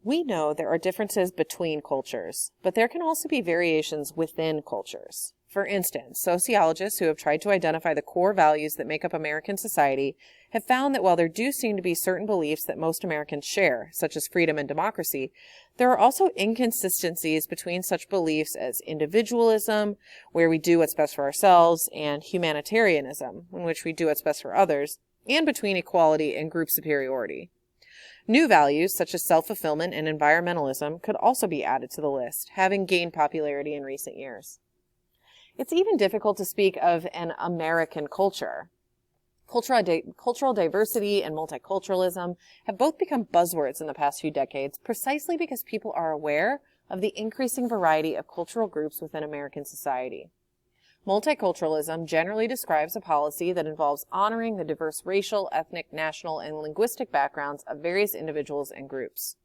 We know there are differences between cultures, but there can also be variations within cultures. For instance, sociologists who have tried to identify the core values that make up American society have found that while there do seem to be certain beliefs that most Americans share, such as freedom and democracy, there are also inconsistencies between such beliefs as individualism, where we do what's best for ourselves, and humanitarianism, in which we do what's best for others, and between equality and group superiority. New values, such as self-fulfillment and environmentalism, could also be added to the list, having gained popularity in recent years. It's even difficult to speak of an American culture. Cultural diversity and multiculturalism have both become buzzwords in the past few decades precisely because people are aware of the increasing variety of cultural groups within American society. Multiculturalism generally describes a policy that involves honoring the diverse racial, ethnic, national, and linguistic backgrounds of various individuals and groups.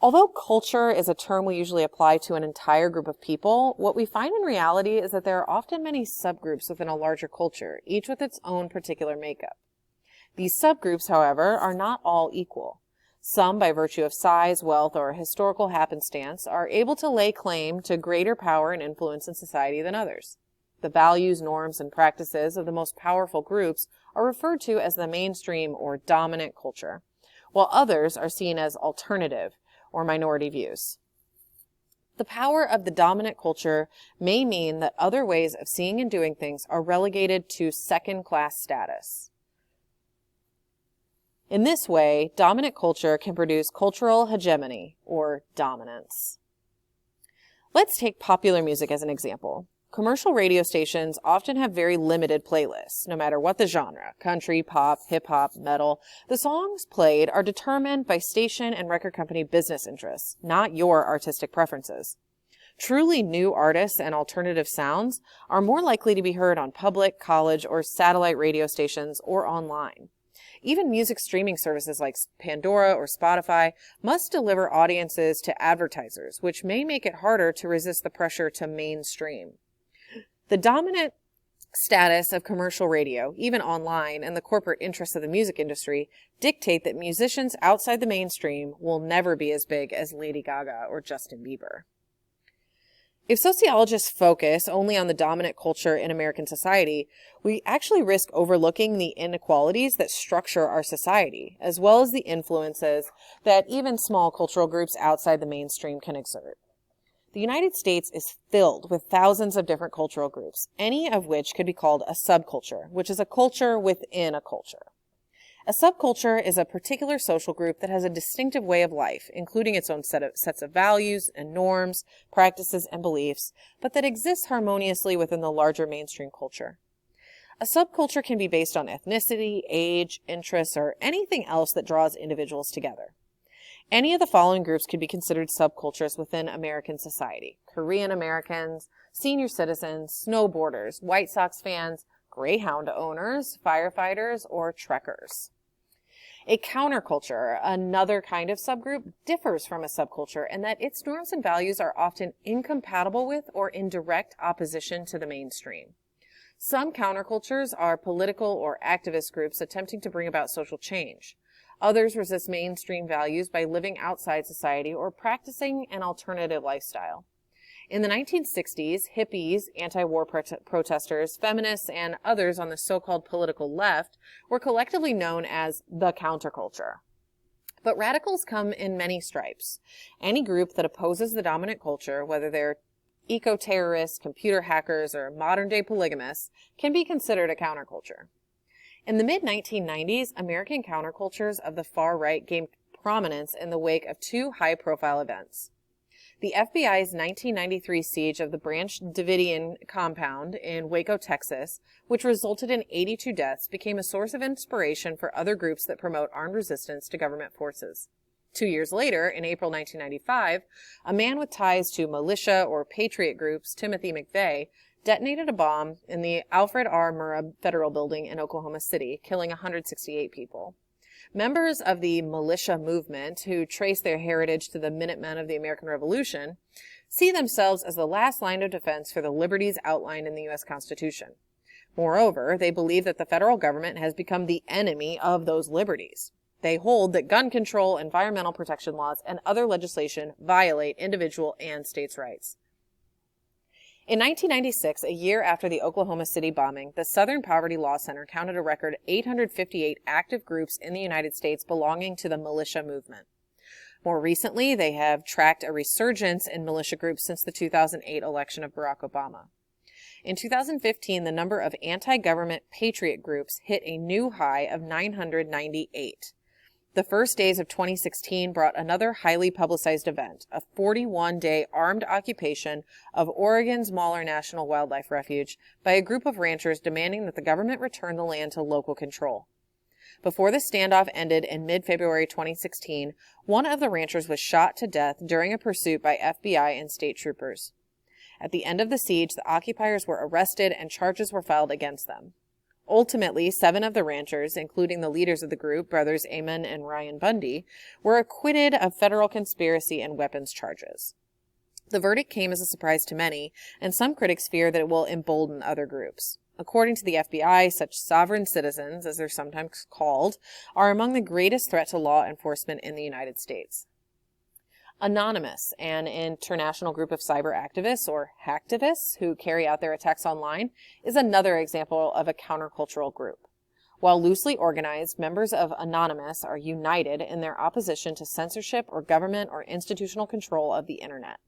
Although culture is a term we usually apply to an entire group of people, what we find in reality is that there are often many subgroups within a larger culture, each with its own particular makeup. These subgroups, however, are not all equal. Some, by virtue of size, wealth, or historical happenstance, are able to lay claim to greater power and influence in society than others. The values, norms, and practices of the most powerful groups are referred to as the mainstream or dominant culture, while others are seen as alternative or minority views. The power of the dominant culture may mean that other ways of seeing and doing things are relegated to second-class status. In this way, dominant culture can produce cultural hegemony, or dominance. Let's take popular music as an example. Commercial radio stations often have very limited playlists, no matter what the genre, country, pop, hip-hop, metal. The songs played are determined by station and record company business interests, not your artistic preferences. Truly new artists and alternative sounds are more likely to be heard on public, college, or satellite radio stations or online. Even music streaming services like Pandora or Spotify must deliver audiences to advertisers, which may make it harder to resist the pressure to mainstream. The dominant status of commercial radio, even online, and the corporate interests of the music industry dictate that musicians outside the mainstream will never be as big as Lady Gaga or Justin Bieber. If sociologists focus only on the dominant culture in American society, we actually risk overlooking the inequalities that structure our society, as well as the influences that even small cultural groups outside the mainstream can exert. The United States is filled with thousands of different cultural groups, any of which could be called a subculture, which is a culture within a culture. A subculture is a particular social group that has a distinctive way of life, including its own sets of values and norms, practices, and beliefs, but that exists harmoniously within the larger mainstream culture. A subculture can be based on ethnicity, age, interests, or anything else that draws individuals together. Any of the following groups could be considered subcultures within American society: Korean Americans, senior citizens, snowboarders, White Sox fans, Greyhound owners, firefighters, or trekkers. A counterculture, another kind of subgroup, differs from a subculture in that its norms and values are often incompatible with or in direct opposition to the mainstream. Some countercultures are political or activist groups attempting to bring about social change. Others resist mainstream values by living outside society or practicing an alternative lifestyle. In the 1960s, hippies, anti-war protesters, feminists, and others on the so-called political left were collectively known as the counterculture. But radicals come in many stripes. Any group that opposes the dominant culture, whether they're eco-terrorists, computer hackers, or modern-day polygamists, can be considered a counterculture. In the mid-1990s, American countercultures of the far right gained prominence in the wake of two high-profile events. The FBI's 1993 siege of the Branch Davidian compound in Waco, Texas, which resulted in 82 deaths, became a source of inspiration for other groups that promote armed resistance to government forces. 2 years later, in April 1995, a man with ties to militia or patriot groups, Timothy McVeigh, detonated a bomb in the Alfred R. Murrah Federal Building in Oklahoma City, killing 168 people. Members of the militia movement, who trace their heritage to the Minutemen of the American Revolution, see themselves as the last line of defense for the liberties outlined in the U.S. Constitution. Moreover, they believe that the federal government has become the enemy of those liberties. They hold that gun control, environmental protection laws, and other legislation violate individual and states' rights. In 1996, a year after the Oklahoma City bombing, the Southern Poverty Law Center counted a record 858 active groups in the United States belonging to the militia movement. More recently, they have tracked a resurgence in militia groups since the 2008 election of Barack Obama. In 2015, the number of anti-government patriot groups hit a new high of 998. The first days of 2016 brought another highly publicized event, a 41-day armed occupation of Oregon's Mahler National Wildlife Refuge by a group of ranchers demanding that the government return the land to local control. Before the standoff ended in mid-February 2016, one of the ranchers was shot to death during a pursuit by FBI and state troopers. At the end of the siege, the occupiers were arrested and charges were filed against them. Ultimately, 7 of the ranchers, including the leaders of the group, brothers Amen and Ryan Bundy, were acquitted of federal conspiracy and weapons charges. The verdict came as a surprise to many, and some critics fear that it will embolden other groups. According to the FBI, such sovereign citizens, as they're sometimes called, are among the greatest threat to law enforcement in the United States. Anonymous, an international group of cyber activists or hacktivists who carry out their attacks online, is another example of a countercultural group. While loosely organized, members of Anonymous are united in their opposition to censorship or government or institutional control of the internet.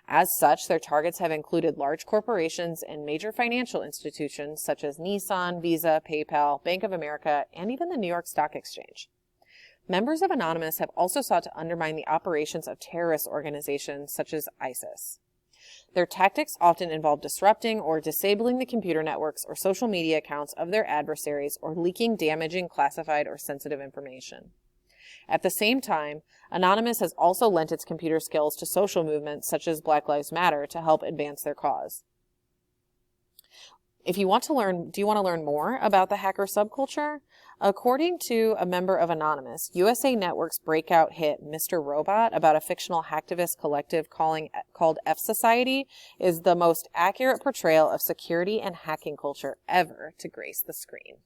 As such, their targets have included large corporations and major financial institutions such as Nissan, Visa, PayPal, Bank of America, and even the New York Stock Exchange. Members of Anonymous have also sought to undermine the operations of terrorist organizations such as ISIS. Their tactics often involve disrupting or disabling the computer networks or social media accounts of their adversaries or leaking damaging classified or sensitive information. At the same time, Anonymous has also lent its computer skills to social movements such as Black Lives Matter to help advance their cause. Do you want to learn more about the hacker subculture? According to a member of Anonymous, USA Network's breakout hit Mr. Robot about a fictional hacktivist collective called F Society is the most accurate portrayal of security and hacking culture ever to grace the screen.